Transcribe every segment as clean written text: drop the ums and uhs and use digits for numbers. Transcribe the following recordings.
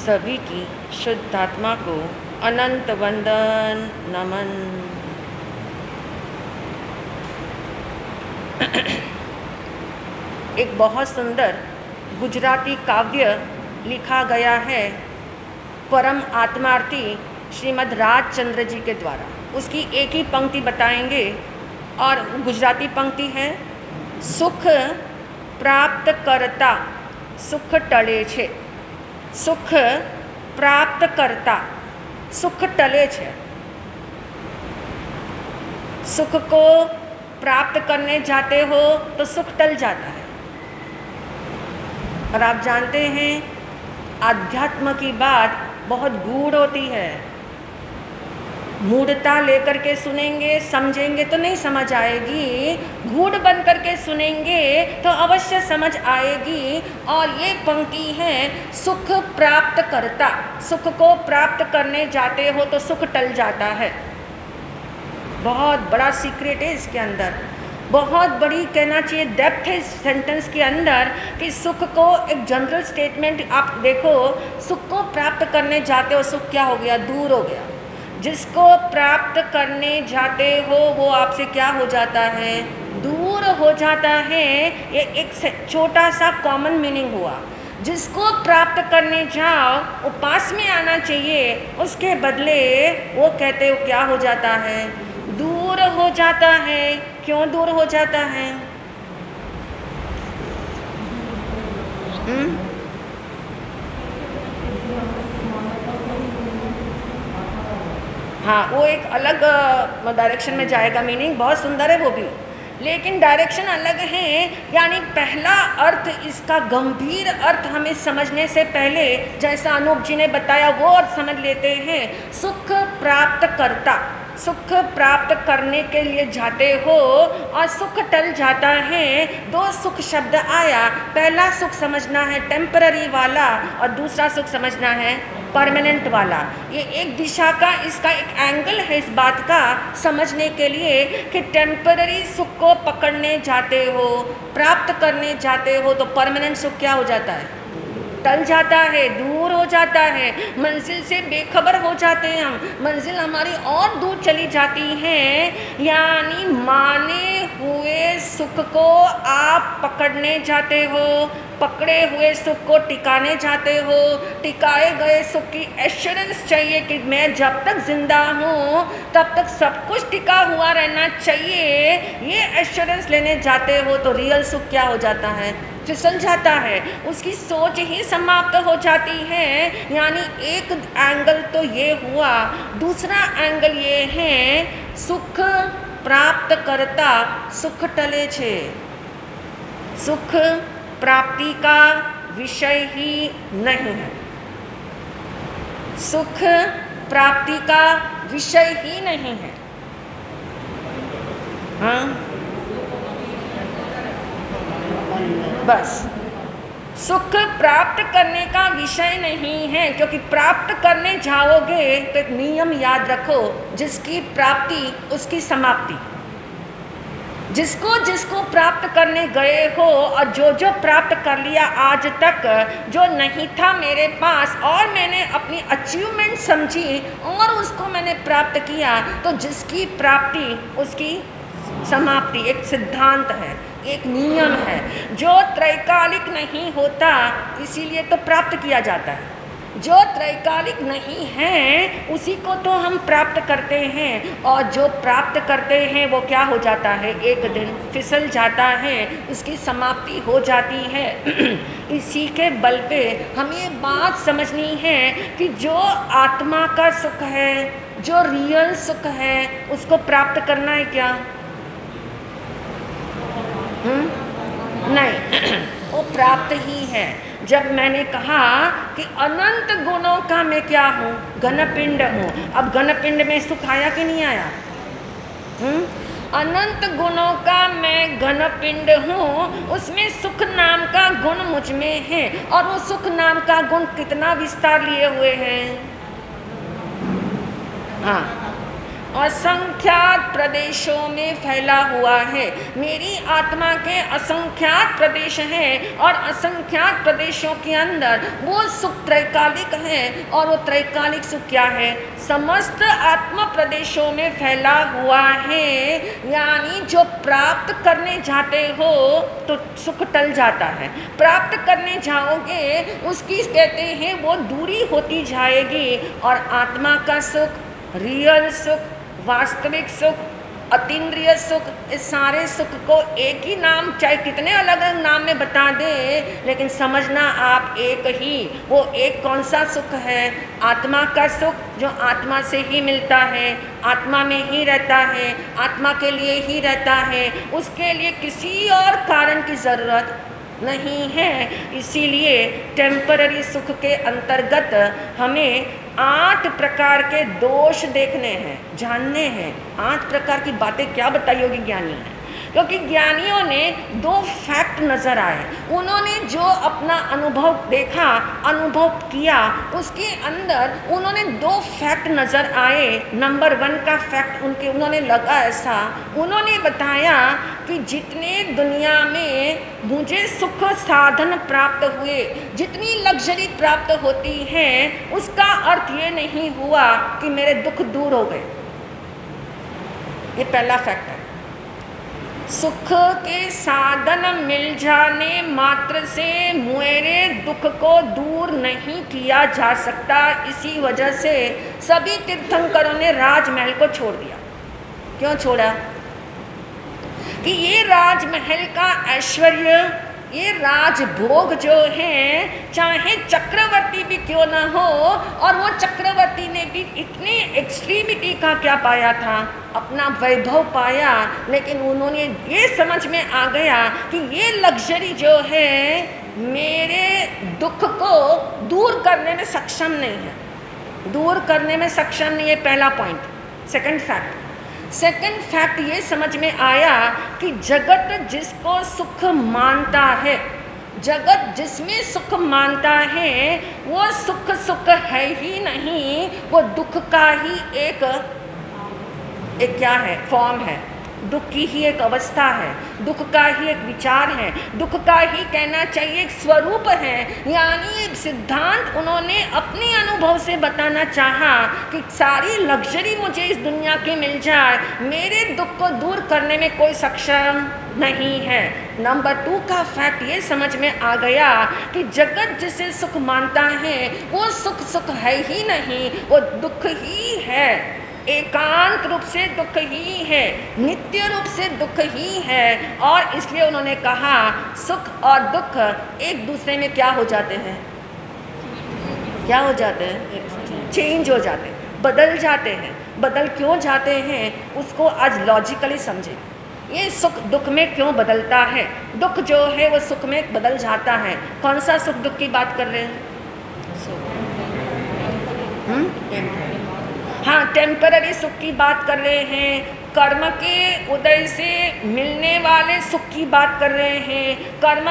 सभी की शुद्ध आत्मा को अनंत वंदन नमन। एक बहुत सुंदर गुजराती काव्य लिखा गया है परम आत्मार्थी श्रीमद् राजचंद्र जी के द्वारा। उसकी एक ही पंक्ति बताएंगे और गुजराती पंक्ति है, सुख प्राप्त करता सुख टले छे। सुख प्राप्त करता सुख टले छे। सुख को प्राप्त करने जाते हो तो सुख टल जाता है। और आप जानते हैं आध्यात्म की बात बहुत गूढ़ होती है। मूढ़ता लेकर के सुनेंगे समझेंगे तो नहीं समझ आएगी, गूढ़ बन करके सुनेंगे तो अवश्य समझ आएगी। और ये पंक्ति है, सुख प्राप्त करता, सुख को प्राप्त करने जाते हो तो सुख टल जाता है। बहुत बड़ा सीक्रेट है इसके अंदर, बहुत बड़ी कहना चाहिए डेप्थ है इस सेंटेंस के अंदर कि सुख को एक जनरल स्टेटमेंट आप देखो, सुख को प्राप्त करने जाते हो, सुख क्या हो गया, दूर हो गया। जिसको प्राप्त करने जाते हो वो आपसे क्या हो जाता है, दूर हो जाता है। ये एक छोटा सा कॉमन मीनिंग हुआ। जिसको प्राप्त करने जाओ वो पास में आना चाहिए, उसके बदले वो कहते हो क्या हो जाता है, दूर हो जाता है। क्यों दूर हो जाता है? हाँ, वो एक अलग डायरेक्शन में जाएगा, मीनिंग बहुत सुंदर है वो भी, लेकिन डायरेक्शन अलग है। यानी पहला अर्थ, इसका गंभीर अर्थ हमें समझने से पहले जैसा अनूप जी ने बताया वो अर्थ समझ लेते हैं। सुख प्राप्त करता, सुख प्राप्त करने के लिए जाते हो और सुख टल जाता है। दो सुख शब्द आया, पहला सुख समझना है टेम्पररी वाला और दूसरा सुख समझना है परमानेंट वाला। ये एक दिशा का, इसका एक एंगल है इस बात का समझने के लिए कि टेम्पररी सुख को पकड़ने जाते हो, प्राप्त करने जाते हो तो परमानेंट सुख क्या हो जाता है, टल जाता है, दूर हो जाता है। मंजिल से बेखबर हो जाते हैं हम, मंजिल हमारी और दूर चली जाती है। यानी माने हुए सुख को आप पकड़ने जाते हो, पकड़े हुए सुख को टिकाने जाते हो। टिकाए गए सुख की एश्योरेंस चाहिए कि मैं जब तक जिंदा हूँ तब तक सब कुछ टिका हुआ रहना चाहिए। ये एश्योरेंस लेने जाते हो तो रियल सुख क्या हो जाता है, फिसल जाता है, उसकी सोच ही समाप्त हो जाती है। यानी एक एंगल तो ये हुआ, दूसरा एंगल ये है, सुख प्राप्त करता सुख टले छे। सुख प्राप्ति का विषय ही नहीं है, सुख प्राप्ति का विषय ही नहीं है। हाँ, बस सुख प्राप्त करने का विषय नहीं है, क्योंकि प्राप्त करने जाओगे तो एक नियम याद रखो, जिसकी प्राप्ति उसकी समाप्ति। जिसको जिसको प्राप्त करने गए हो और जो जो प्राप्त कर लिया आज तक, जो नहीं था मेरे पास और मैंने अपनी अचीवमेंट समझी और उसको मैंने प्राप्त किया, तो जिसकी प्राप्ति उसकी समाप्ति। एक सिद्धांत है, एक नियम है जो त्रैकालिक नहीं होता, इसीलिए तो प्राप्त किया जाता है। जो त्रैकालिक नहीं है उसी को तो हम प्राप्त करते हैं, और जो प्राप्त करते हैं वो क्या हो जाता है, एक दिन फिसल जाता है, उसकी समाप्ति हो जाती है। इसी के बल पे हमें ये बात समझनी है कि जो आत्मा का सुख है, जो रियल सुख है, उसको प्राप्त करना है क्या? नहीं, वो प्राप्त ही है। जब मैंने कहा कि अनंत गुणों का मैं क्या हूँ, घनपिंड हूँ, अब घनपिंड में सुख आया कि नहीं आया? अनंत गुणों का मैं घनपिंड हूँ, उसमें सुख नाम का गुण मुझ में है, और वो सुख नाम का गुण कितना विस्तार लिए हुए हैं? हाँ, असंख्यात प्रदेशों में फैला हुआ है। मेरी आत्मा के असंख्यात प्रदेश हैं और असंख्यात प्रदेशों के अंदर वो सुख त्रैकालिक है, और वो त्रैकालिक सुख क्या है? समस्त आत्मा प्रदेशों में फैला हुआ है। यानी जो प्राप्त करने जाते हो तो सुख टल जाता है, प्राप्त करने जाओगे उसकी कहते हैं वो दूरी होती जाएगी। और आत्मा का सुख, रियल सुख, वास्तविक सुख, अतीन्द्रिय सुख, इस सारे सुख को एक ही नाम, चाहे कितने अलग अलग नाम में बता दे, लेकिन समझना आप एक ही, वो एक कौन सा सुख है? आत्मा का सुख, जो आत्मा से ही मिलता है, आत्मा में ही रहता है, आत्मा के लिए ही रहता है, उसके लिए किसी और कारण की ज़रूरत नहीं है। इसीलिए टेम्पररी सुख के अंतर्गत हमें 8 प्रकार के दोष देखने हैं, जानने हैं। 8 प्रकार की बातें क्या बताई होगी ज्ञानी ने, क्योंकि ज्ञानियों ने 2 फैक्ट नज़र आए। उन्होंने जो अपना अनुभव देखा, अनुभव किया, उसके अंदर उन्होंने 2 फैक्ट नज़र आए। नंबर 1 का फैक्ट उन्होंने लगा ऐसा, उन्होंने बताया कि जितने दुनिया में मुझे सुख साधन प्राप्त हुए, जितनी लग्जरी प्राप्त होती है, उसका अर्थ ये नहीं हुआ कि मेरे दुख दूर हो गए। ये पहला फैक्ट है। सुख के साधन मिल जाने मात्र से मेरे दुख को दूर नहीं किया जा सकता। इसी वजह से सभी तीर्थंकरों ने राजमहल को छोड़ दिया। क्यों छोड़ा? कि ये राजमहल का ऐश्वर्य, ये राजभोग जो हैं, चाहे चक्रवर्ती भी क्यों ना हो, और वो चक्रवर्ती ने भी इतनी एक्सट्रीमिटी का क्या पाया था? अपना वैभव पाया, लेकिन उन्होंने ये समझ में आ गया कि ये लग्जरी जो है मेरे दुख को दूर करने में सक्षम नहीं है, दूर करने में सक्षम नहीं है। पहला पॉइंट। सेकंड फैक्ट ये समझ में आया कि जगत जिसको सुख मानता है, जगत जिसमें सुख मानता है, वो सुख है ही नहीं, वो दुख का ही एक क्या है? फॉर्म है। दुख की ही एक अवस्था है, दुख का ही एक विचार है, दुख का ही कहना चाहिए एक स्वरूप है। यानी एक सिद्धांत उन्होंने अपने अनुभव से बताना चाहा कि सारी लग्जरी मुझे इस दुनिया की मिल जाए, मेरे दुख को दूर करने में कोई सक्षम नहीं है। नंबर 2 का फैक्ट ये समझ में आ गया कि जगत जिसे सुख मानता है, वो सुख है ही नहीं, वो दुख ही है। एकांत रूप से दुख ही है, नित्य रूप से दुख ही है। और इसलिए उन्होंने कहा सुख और दुख एक दूसरे में क्या हो जाते हैं? क्या हो जाते हैं? चेंज हो जाते हैं, बदल जाते हैं। बदल क्यों जाते हैं उसको आज लॉजिकली समझे। ये सुख दुख में क्यों बदलता है? दुख जो है वो सुख में बदल जाता है। कौन सा सुख दुख की बात कर रहे हैं? हाँ, टेम्पररी सुख की बात कर रहे हैं। कर्म के उदय से मिलने वाले सुख की बात कर रहे हैं। कर्म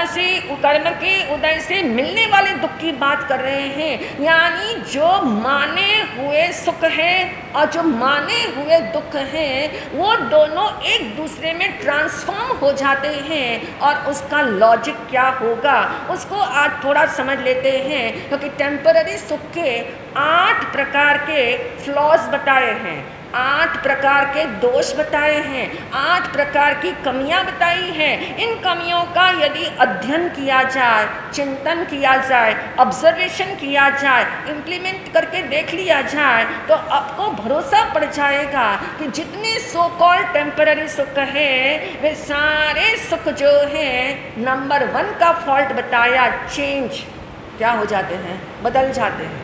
के उदय से मिलने वाले दुख की बात कर रहे हैं। यानी जो माने हुए सुख है और जो माने हुए दुख हैं, वो दोनों एक दूसरे में ट्रांसफॉर्म हो जाते हैं। और उसका लॉजिक क्या होगा उसको आज थोड़ा समझ लेते हैं, क्योंकि टेम्पररी सुख के 8 प्रकार के फ्लॉज बताए हैं, 8 प्रकार के दोष बताए हैं, 8 प्रकार की कमियां बताई हैं। इन कमियों का यदि अध्ययन किया जाए, चिंतन किया जाए, ऑब्जर्वेशन किया जाए, इम्प्लीमेंट करके देख लिया जाए, तो आपको भरोसा पड़ जाएगा कि जितने सो कॉल्ड टेम्पररी सुख हैं, वे सारे सुख जो हैं, नंबर 1 का फॉल्ट बताया, चेंज क्या हो जाते हैं? बदल जाते हैं।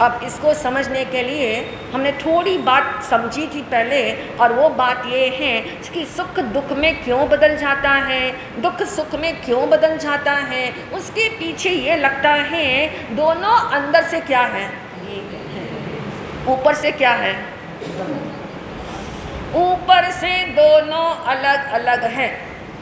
अब इसको समझने के लिए हमने थोड़ी बात समझी थी पहले, और वो बात ये है कि सुख दुख में क्यों बदल जाता है, दुख सुख में क्यों बदल जाता है। उसके पीछे ये लगता है दोनों अंदर से क्या है, ऊपर से क्या है, ऊपर से दोनों अलग अलग हैं,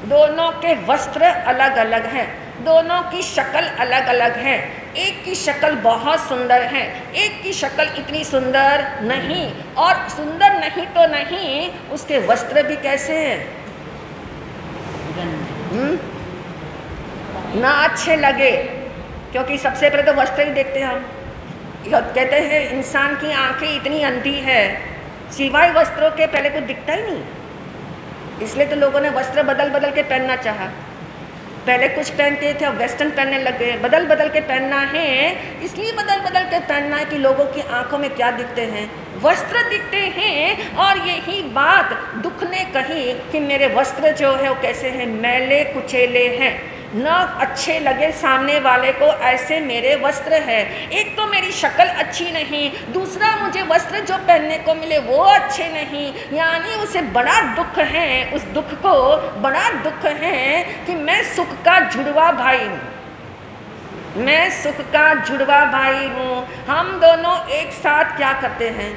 दोनों के वस्त्र अलग अलग हैं, दोनों की शक्ल अलग अलग है। एक की शक्ल बहुत सुंदर है, एक की शक्ल इतनी सुंदर नहीं, और सुंदर नहीं तो नहीं, उसके वस्त्र भी कैसे हैं? ना अच्छे लगे क्योंकि सबसे पहले तो वस्त्र ही देखते हैं हम। कहते हैं इंसान की आंखें इतनी अंधी है, सिवाय वस्त्रों के पहले कुछ दिखता ही नहीं, इसलिए तो लोगों ने वस्त्र बदल बदल के पहनना चाहा। पहले कुछ पहनते थे, अब वेस्टर्न पहनने लग गए। बदल बदल के पहनना है, इसलिए बदल बदल के पहनना है कि लोगों की आंखों में क्या दिखते हैं, वस्त्र दिखते हैं। और यही बात दुख ने कही कि मेरे वस्त्र जो है वो कैसे हैं, मैले कुचेले हैं, न अच्छे लगे सामने वाले को, ऐसे मेरे वस्त्र है। एक तो मेरी शक्ल अच्छी नहीं, दूसरा मुझे वस्त्र जो पहनने को मिले वो अच्छे नहीं, यानी उसे बड़ा दुख है, उस दुख को बड़ा दुख है कि मैं सुख का जुड़वा भाई हूँ, मैं सुख का जुड़वा भाई हूँ। हम दोनों एक साथ क्या करते हैं,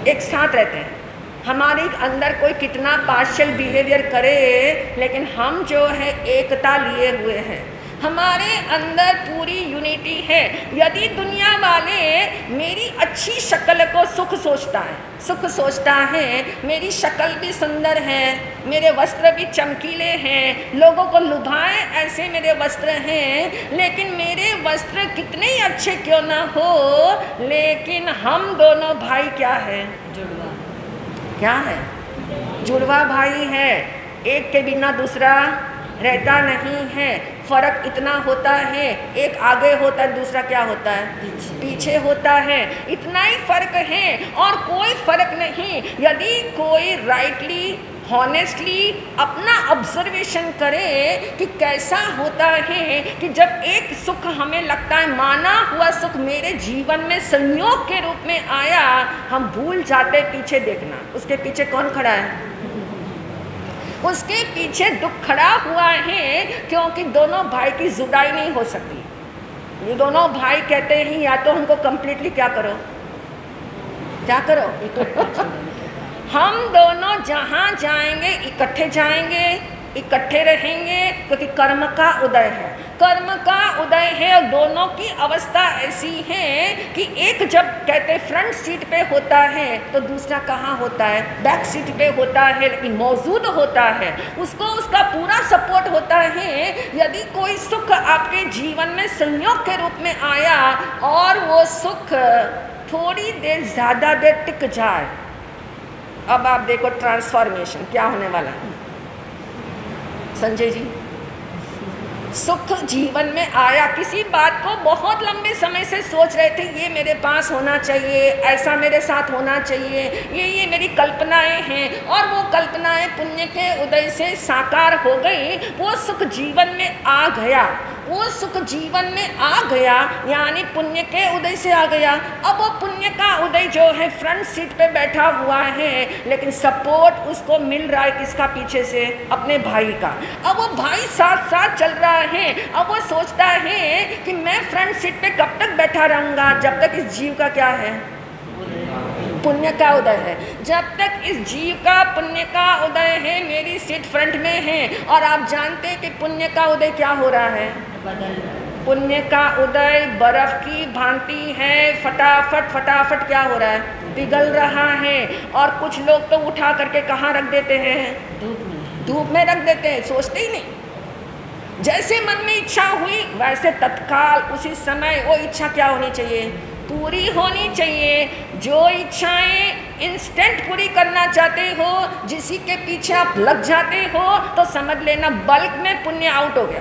एक साथ रहते हैं। हमारे अंदर कोई कितना पार्शियल बिहेवियर करे, लेकिन हम जो है एकता लिए हुए हैं, हमारे अंदर पूरी यूनिटी है। यदि दुनिया वाले मेरी अच्छी शक्ल को सुख सोचता है, सुख सोचता है, मेरी शक्ल भी सुंदर है, मेरे वस्त्र भी चमकीले हैं, लोगों को लुभाए ऐसे मेरे वस्त्र हैं, लेकिन मेरे वस्त्र कितने ही अच्छे क्यों ना हो, लेकिन हम दोनों भाई क्या है, जुड़वा, क्या है, जुड़वा भाई है। एक के बिना दूसरा रहता नहीं है। फर्क इतना होता है, एक आगे होता है, दूसरा क्या होता है, पीछे होता है, इतना ही फर्क है और कोई फर्क नहीं। यदि कोई राइटली हॉनेस्टली अपना ऑब्जर्वेशन करे कि कैसा होता है कि जब एक सुख हमें लगता है, माना हुआ सुख मेरे जीवन में संयोग के रूप में आया, हम भूल जाते पीछे देखना, उसके पीछे कौन खड़ा है, उसके पीछे दुख खड़ा हुआ है, क्योंकि दोनों भाई की जुदाई नहीं हो सकती। ये दोनों भाई कहते हैं या तो हमको कंप्लीटली क्या करो, क्या करो, हम दोनों जहाँ जाएंगे इकट्ठे जाएंगे, इकट्ठे रहेंगे, क्योंकि कर्म का उदय है, कर्म का उदय है। और दोनों की अवस्था ऐसी है कि एक जब कहते फ्रंट सीट पे होता है तो दूसरा कहाँ होता है, बैक सीट पे होता है, लेकिन मौजूद होता है, उसको उसका पूरा सपोर्ट होता है। यदि कोई सुख आपके जीवन में संयोग के रूप में आया और वो सुख थोड़ी देर ज़्यादा देर टिक जाए, अब आप देखो ट्रांसफॉर्मेशन क्या होने वाला है। संजय जी, सुख जीवन में आया, किसी बात को बहुत लंबे समय से सोच रहे थे, ये मेरे पास होना चाहिए, ऐसा मेरे साथ होना चाहिए, ये मेरी कल्पनाएं हैं, और वो कल्पनाएं पुण्य के उदय से साकार हो गई। वो सुख जीवन में आ गया, वो सुख जीवन में आ गया, यानी पुण्य के उदय से आ गया। अब वो पुण्य का उदय जो है फ्रंट सीट पे बैठा हुआ है, लेकिन सपोर्ट उसको मिल रहा है किसका, पीछे से अपने भाई का। अब वो भाई साथ साथ चल रहा है। अब वो सोचता है कि मैं फ्रंट सीट पे कब तक बैठा रहूँगा, जब तक इस जीव का क्या है, पुण्य का उदय है। जब तक इस जीव का पुण्य का उदय है, मेरी सीट फ्रंट में है। और आप जानते हैं कि पुण्य का उदय क्या हो रहा है, पुण्य का उदय बर्फ की भांति है, फटाफट फटाफट क्या हो रहा है, पिघल रहा है। और कुछ लोग तो उठा करके कहाँ रख देते हैं, धूप में रख देते हैं, सोचते ही नहीं। जैसे मन में इच्छा हुई वैसे तत्काल उसी समय वो इच्छा क्या होनी चाहिए, पूरी होनी चाहिए। जो इच्छाएं इंस्टेंट पूरी करना चाहते हो, जिसी के पीछे आप लग जाते हो, तो समझ लेना बल्क में पुण्य आउट हो गया।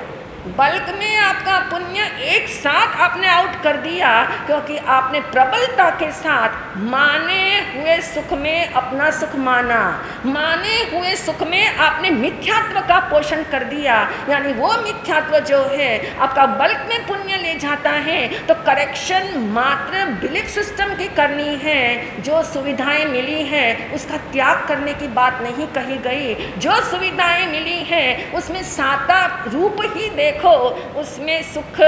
बल्क में आपका पुण्य एक साथ आपने आउट कर दिया, क्योंकि आपने प्रबलता के साथ माने हुए सुख में अपना सुख माना, माने हुए सुख में आपने मिथ्यात्व का पोषण कर दिया। यानी वो मिथ्यात्व जो है आपका बल्क में पुण्य ले जाता है। तो करेक्शन मात्र बिलीफ सिस्टम की करनी है। जो सुविधाएं मिली हैं उसका त्याग करने की बात नहीं कही गई। जो सुविधाएं मिली हैं उसमें साता रूप ही देखो, उसमें सुख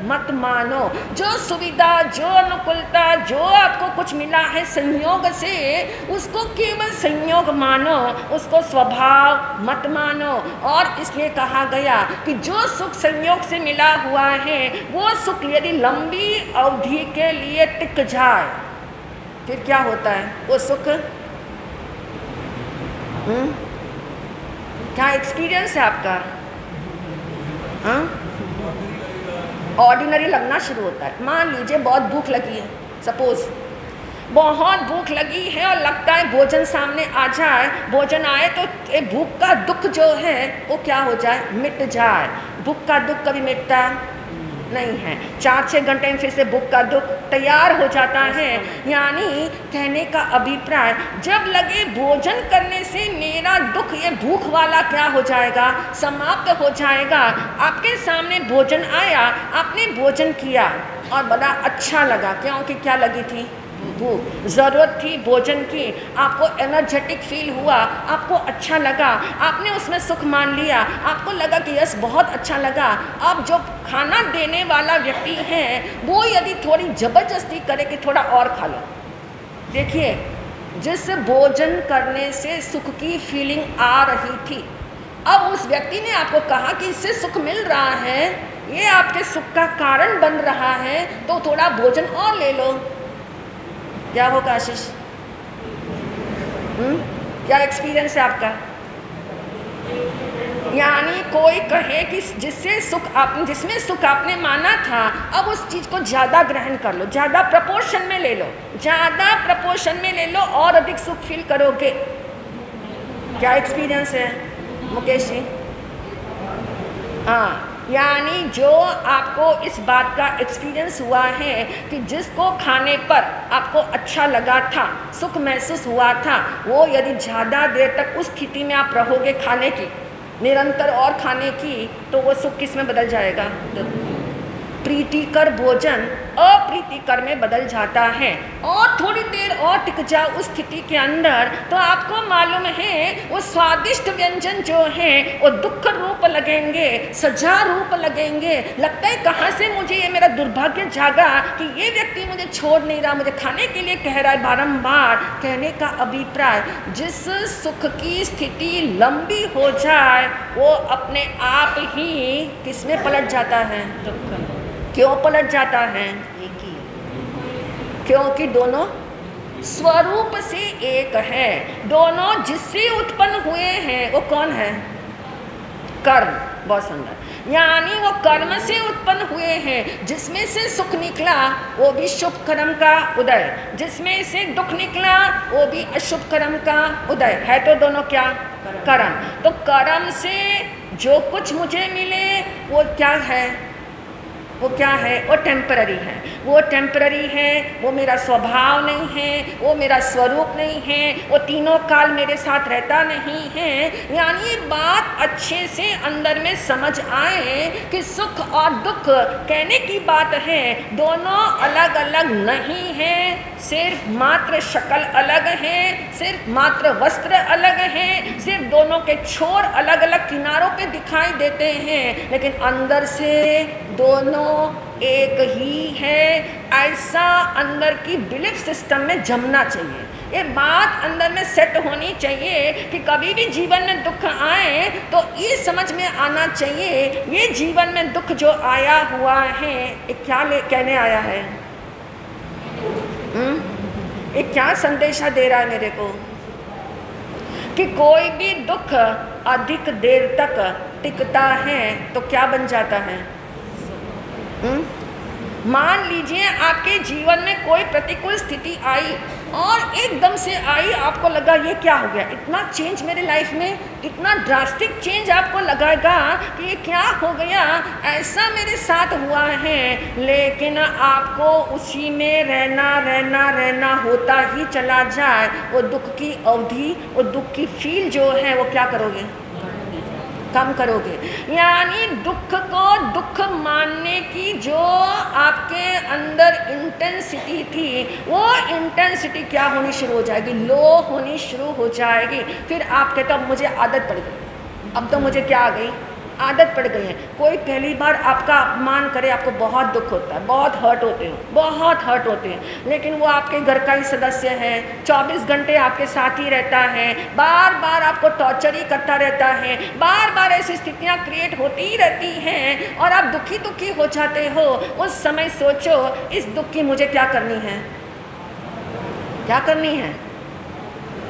मत मानो। जो सुविधा, जो अनुकूलता, जो आपको कुछ मिला है संयोग से, उसको केवल संयोग मानो, उसको स्वभाव मत मानो। और इसलिए कहा गया कि जो सुख संयोग से मिला हुआ है, वो सुख यदि लंबी अवधि के लिए टिक जाए, फिर क्या होता है वो सुख। क्या एक्सपीरियंस है आपका? हाँ, ऑर्डिनरी लगना शुरू होता है। मान लीजिए बहुत भूख लगी है, सपोज बहुत भूख लगी है और लगता है भोजन सामने आ जाए, भोजन आए तो ये भूख का दुख जो है वो क्या हो जाए, मिट जाए। भूख का दुख कभी मिटता नहीं है, 4-6 घंटे में फिर से भूख का दुख तैयार हो जाता है। यानी कहने का अभिप्राय, जब लगे भोजन करने से मेरा दुख ये भूख वाला क्या हो जाएगा, समाप्त हो जाएगा। आपके सामने भोजन आया, आपने भोजन किया और बड़ा अच्छा लगा, क्योंकि क्या लगी थी, भूख, ज़रूरत थी भोजन की, आपको एनर्जेटिक फील हुआ, आपको अच्छा लगा, आपने उसमें सुख मान लिया, आपको लगा कि यस बहुत अच्छा लगा। अब जो खाना देने वाला व्यक्ति है वो यदि थोड़ी ज़बरदस्ती करे कि थोड़ा और खा लो, देखिए जिस भोजन करने से सुख की फीलिंग आ रही थी, अब उस व्यक्ति ने आपको कहा कि इससे सुख मिल रहा है, ये आपके सुख का कारण बन रहा है, तो थोड़ा भोजन और ले लो। क्या होगा आशीष? क्या एक्सपीरियंस है आपका? यानी कोई कहे कि जिससे सुख आपने, जिसमें सुख आपने माना था, अब उस चीज़ को ज़्यादा ग्रहण कर लो, ज़्यादा प्रपोर्शन में ले लो, ज़्यादा प्रपोर्शन में ले लो और अधिक सुख फील करोगे। क्या एक्सपीरियंस है मुकेश जी? हाँ, यानी जो आपको इस बात का एक्सपीरियंस हुआ है कि जिसको खाने पर आपको अच्छा लगा था, सुख महसूस हुआ था, वो यदि ज़्यादा देर तक उस स्थिति में आप रहोगे खाने की, निरंतर और खाने की, तो वो सुख किस में बदल जाएगा, प्रीतिकर भोजन अप्रीतिकर में बदल जाता है। और थोड़ी देर और टिक जाओ उस स्थिति के अंदर, तो आपको मालूम है वो स्वादिष्ट व्यंजन जो है वो दुख रूप लगेंगे, सजा रूप लगेंगे। लगता है कहाँ से मुझे ये मेरा दुर्भाग्य जागा कि ये व्यक्ति मुझे छोड़ नहीं रहा, मुझे खाने के लिए कह रहा है बारंबार। कहने का अभिप्राय, जिस सुख की स्थिति लंबी हो जाए वो अपने आप ही किस में पलट जाता है, दुख। क्यों पलट जाता है? एक ही, क्योंकि दोनों स्वरूप से एक है। दोनों जिससे उत्पन्न हुए हैं वो कौन है? कर्म। बहुत सुंदर। यानी वो कर्म से उत्पन्न हुए हैं। जिसमें से सुख निकला वो भी शुभ कर्म का उदय, जिसमें से दुख निकला वो भी अशुभ कर्म का उदय है। तो दोनों क्या? कर्म। तो कर्म से जो कुछ मुझे मिले वो क्या है? वो क्या है? वो टेम्पररी है। वो टेम्पररी है, वो मेरा स्वभाव नहीं है, वो मेरा स्वरूप नहीं है, वो तीनों काल मेरे साथ रहता नहीं है। यानी ये बात अच्छे से अंदर में समझ आए कि सुख और दुख कहने की बात है, दोनों अलग अलग नहीं है, सिर्फ मात्र शक्ल अलग है, सिर्फ मात्र वस्त्र अलग है, सिर्फ दोनों के छोर अलग अलग किनारों पे दिखाई देते हैं, लेकिन अंदर से दोनों एक ही है। ऐसा अंदर की बिलीफ सिस्टम में जमना चाहिए। ये बात अंदर में सेट होनी चाहिए कि कभी भी जीवन में दुख आए तो ये समझ में आना चाहिए, ये जीवन में दुख जो आया हुआ है ये क्या कहने आया है? ये क्या संदेशा दे रहा है मेरे को? कि कोई भी दुख अधिक देर तक टिकता है तो क्या बन जाता है? मान लीजिए आपके जीवन में कोई प्रतिकूल स्थिति आई और एकदम से आई, आपको लगा ये क्या हो गया, इतना चेंज मेरे लाइफ में, इतना ड्रास्टिक चेंज आपको लगेगा कि ये क्या हो गया, ऐसा मेरे साथ हुआ है। लेकिन आपको उसी में रहना रहना रहना होता ही चला जाए, वो दुख की अवधि, वो दुख की फील जो है वो क्या करोगे? कम करोगे। यानी दुख को दुख मानने की जो आपके अंदर इंटेंसिटी थी, वो इंटेंसिटी क्या होनी शुरू हो जाएगी? लो होनी शुरू हो जाएगी। फिर आप कहते हो मुझे आदत पड़ गई, अब तो मुझे क्या आ गई? आदत पड़ गई है। कोई पहली बार आपका अपमान करे, आपको बहुत दुख होता है, बहुत हर्ट होते हो, बहुत हर्ट होते हैं, लेकिन वो आपके घर का ही सदस्य है, 24 घंटे आपके साथ ही रहता है, बार बार आपको टॉर्चर ही करता रहता है, बार बार ऐसी स्थितियाँ क्रिएट होती ही रहती हैं और आप दुखी दुखी हो जाते हो। उस समय सोचो इस दुख की मुझे क्या करनी है? क्या करनी है?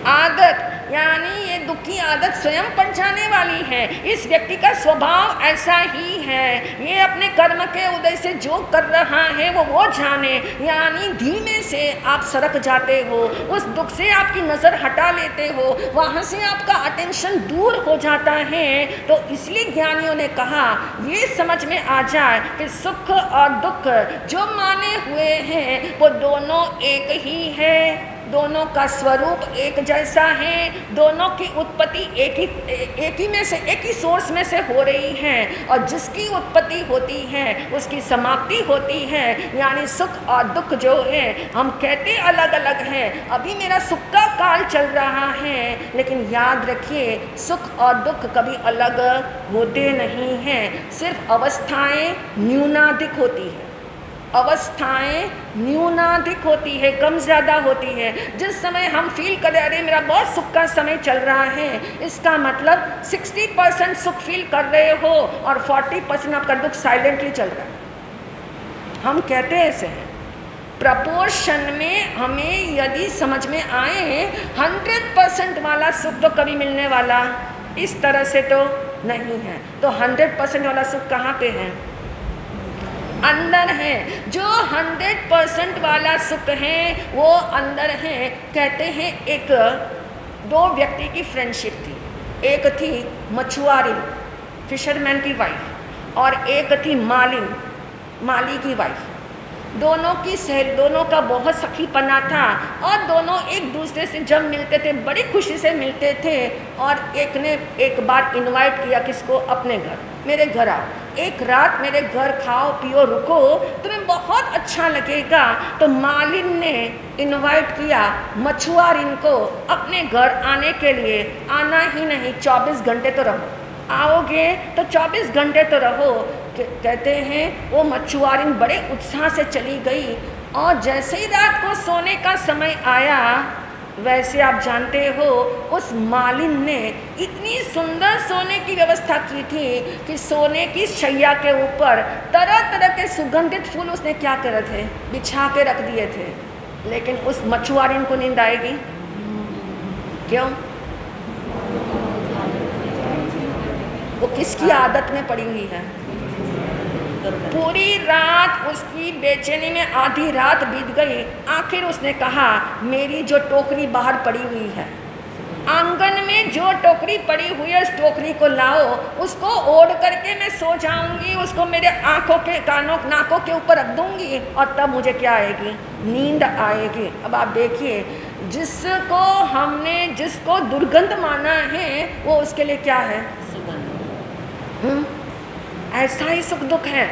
आदत। यानी ये दुख की आदत स्वयं पड़ जाने वाली है। इस व्यक्ति का स्वभाव ऐसा ही है, ये अपने कर्म के उदय से जो कर रहा है वो जाने। यानी धीमे से आप सरक जाते हो, उस दुख से आपकी नज़र हटा लेते हो, वहाँ से आपका अटेंशन दूर हो जाता है। तो इसलिए ज्ञानियों ने कहा ये समझ में आ जाए कि सुख और दुख जो माने हुए हैं वो दोनों एक ही है, दोनों का स्वरूप एक जैसा है, दोनों की उत्पत्ति एक ही में से, एक ही सोर्स में से हो रही है, और जिसकी उत्पत्ति होती है उसकी समाप्ति होती है। यानी सुख और दुख जो है हम कहते अलग अलग हैं, अभी मेरा सुख का काल चल रहा है, लेकिन याद रखिए सुख और दुख कभी अलग होते नहीं हैं, सिर्फ अवस्थाएं न्यूनाधिक होती है, अवस्थाएं न्यूनाधिक होती है, कम ज़्यादा होती है। जिस समय हम फील करें अरे मेरा बहुत सुख का समय चल रहा है, इसका मतलब 60% सुख फील कर रहे हो और 40% आपका दुख साइलेंटली चल रहा है। हम कहते हैं ऐसे हैं, प्रपोर्शन में हमें यदि समझ में आए 100% वाला सुख तो कभी मिलने वाला इस तरह से तो नहीं है। तो 100% वाला सुख कहाँ पे है? अंदर है। जो 100% वाला सुख है वो अंदर है। कहते हैं एक दो व्यक्ति की फ्रेंडशिप थी, एक थी मछुआरी फिशरमैन की वाइफ और एक थी माली की वाइफ। दोनों का बहुत सखीपना था और दोनों एक दूसरे से जब मिलते थे बड़ी खुशी से मिलते थे। और एक ने एक बार इनवाइट किया किसको? अपने घर, मेरे घर आओ, एक रात मेरे घर खाओ पियो रुको, तुम्हें बहुत अच्छा लगेगा। तो मालिन ने इनवाइट किया मछुआरिन को अपने घर आने के लिए। आना ही नहीं, 24 घंटे तो रहो, आओगे तो 24 घंटे तो रहो। कहते हैं वो मछुआरिन बड़े उत्साह से चली गई और जैसे ही रात को सोने का समय आया, वैसे आप जानते हो उस मालिन ने इतनी सुंदर सोने की व्यवस्था की थी कि सोने की शैया के ऊपर तरह तरह के सुगंधित फूल उसने क्या करे थे? बिछा के रख दिए थे। लेकिन उस मछुआरिन को नींद आएगी? क्यों? वो किसकी आदत में पड़ी हुई है? पूरी रात उसकी बेचैनी में आधी रात बीत गई। आखिर उसने कहा मेरी जो टोकरी बाहर पड़ी हुई है, आंगन में जो टोकरी पड़ी हुई है उस टोकरी को लाओ, उसको ओढ़ करके मैं सो जाऊंगी, उसको मेरे आँखों के कानों नाकों के ऊपर रख दूंगी और तब मुझे क्या आएगी? नींद आएगी। अब आप देखिए जिसको दुर्गंध माना है वो उसके लिए क्या है? ऐसा ही सुख दुख है।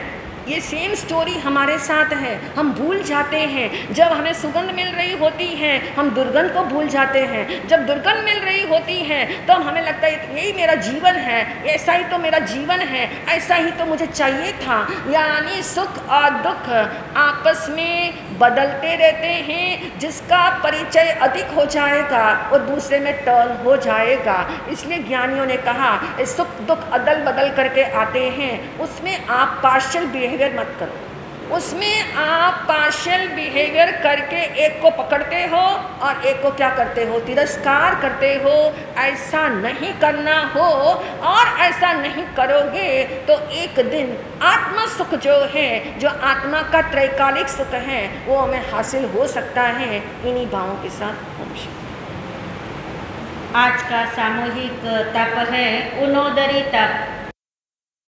ये सेम स्टोरी हमारे साथ है। हम भूल जाते हैं, जब हमें सुगंध मिल रही होती है हम दुर्गंध को भूल जाते हैं। जब दुर्गंध मिल रही होती है तो हमें लगता है यही मेरा जीवन है, ऐसा ही तो मेरा जीवन है, ऐसा ही तो मुझे चाहिए था। यानी सुख और दुख आपस में बदलते रहते हैं। जिसका परिचय अधिक हो जाएगा वो दूसरे में टर्न हो जाएगा। इसलिए ज्ञानियों ने कहा सुख दुख अदल बदल करके आते हैं, उसमें आप पार्शियल बिहेवियर मत करो। उसमें आप पार्शियल बिहेवियर करके एक को पकड़ते हो और एक को क्या करते हो? तिरस्कार करते हो। ऐसा नहीं करना हो, और ऐसा नहीं करोगे तो एक दिन आत्मा सुख जो है, जो आत्मा का त्रैकालिक सुख है, वो हमें हासिल हो सकता है। इन्हीं भावों के साथ आज का सामूहिक तप है उनोदरी तप।